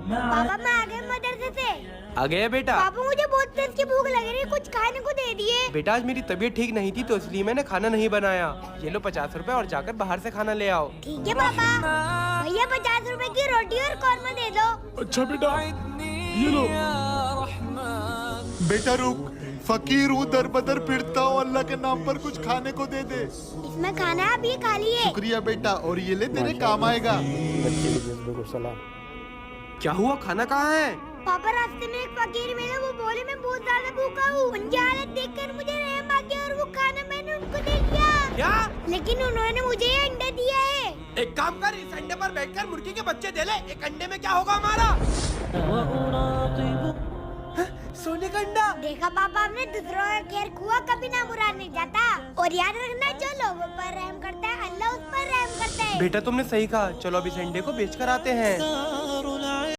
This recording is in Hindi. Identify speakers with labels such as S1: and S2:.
S1: पापा मैं आ गए मदरसे से।
S2: आ गया बेटा?
S1: पापा मुझे बहुत तेज की भूख लग रही है, कुछ खाने को दे दिए।
S2: बेटा आज मेरी तबीयत ठीक नहीं थी तो इसलिए मैंने खाना नहीं बनाया। ये लो 50 रुपए और जाकर बाहर से खाना ले आओ।
S1: ठीक है पापा। भैया 50 रुपए की रोटी और कौरमा दे दो।
S3: अच्छा बेटा ये लो।
S4: बेटा रुक, फकीर हूँ, दर बदर फिरता हूँ, अल्लाह के नाम पर कुछ खाने को दे दे।
S1: इसमें खाना है, आप ये खा लिए।
S4: शुक्रिया बेटा, और ये ले तेरे काम आएगा।
S3: बच्चे के जज्बे को सलाम।
S2: क्या हुआ, खाना कहाँ है?
S1: पापा रास्ते में एक फकीर मिले, वो बोले मैं बहुत ज्यादा भूखा हूँ। उनकी हालत देखकर मुझे रहम आ गया और वो खाना मैंने उनको दे दिया।
S2: क्या?
S1: लेकिन उन्होंने मुझे ये अंडा दिया है।
S2: एक काम कर, इस अंडे पर बैठकर मुर्गी के बच्चे दे ले। एक अंडे में क्या होगा हमारा? सोने का अंडा।
S1: देखा पापा, हमने दूसरों का खैर खुआ कभी ना मुराद नहीं जाता। और याद रखना, जो लोगों पर रहम करता है अल्लाह उस पर रहम करता है।
S2: बेटा तुमने सही कहा, चलो अब इस अंडे को बेच कर आते हैं।